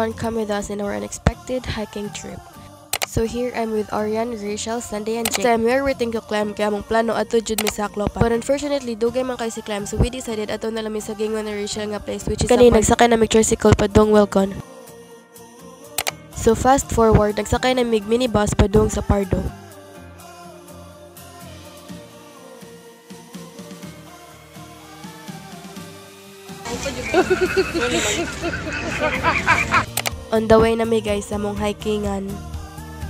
everyone come with us in our unexpected hiking trip. So here I'm with Arian, Rachel, Sunday, and Jake. Time we are waiting to climb kaya mong plano ato jud mi sa Aklopan. But unfortunately, dugay man kay si climb, so we decided ato na lang mi sa gingon ni Rachel nga place which is kani nagsakay na mig tricycle padung Welcon. So fast forward, nagsakay na mig minibus padung sa Pardo. On the way na mi guys sa mong hikingan.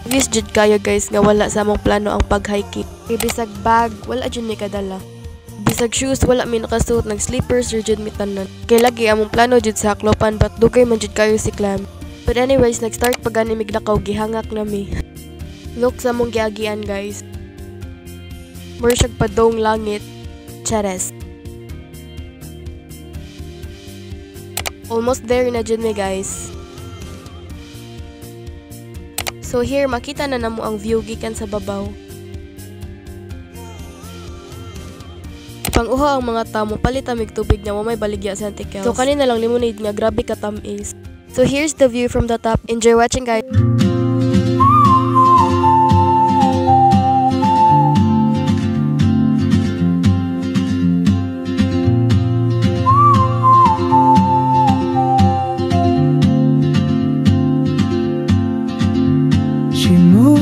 Obvious jud kayo guys nga wala sa mong plano ang pag-hiking. Bisag bag, wala jud mi kadala. Bisag shoes, wala mi nakasuot, nag-slippers jud mi tanan. Kay lagi among plano jud sa Aklopan but dugay man jud kayo si climb. But anyways, nag-start pa gani mig lakaw, gihangak na mi. Look sa mong giagian guys. More siyag padong langit. Chares. Almost there na jud mi guys. So here, makita na namo ang view gikan sa babaw. Pang-uha ang mga tamo, palita mig tubig na may baligya sa antikels. So kanina lang limonade nga, grabe ka tamis. So here's the view from the top. Enjoy watching guys.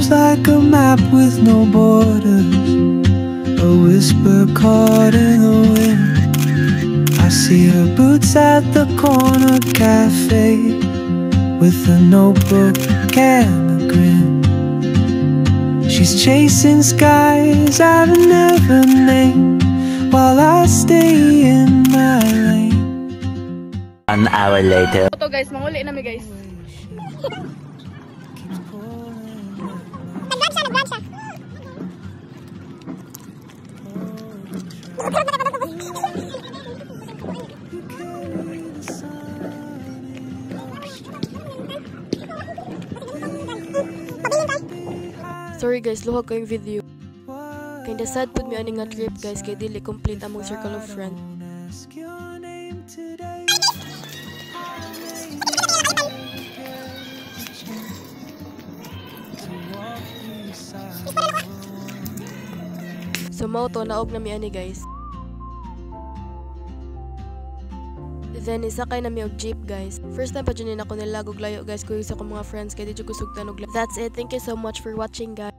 Like a map with no borders, a whisper caught in the wind. I see her boots at the corner cafe with a notebook and a grin. She's chasing skies I've never named while I stay in my lane. An hour later. Ito guys, manguli na mi guys. Sorry guys, luhag ko yung video. Kinda sad pud mi ani nga trip guys kay dili complete among circle of friends. So mao to naog na mi ani guys. Then isakay na mi og jeep guys. First time pa dyan ako nilagog layo guys ko sa akong mga friends kay di jud ko sugtan og. That's it. Thank you so much for watching guys.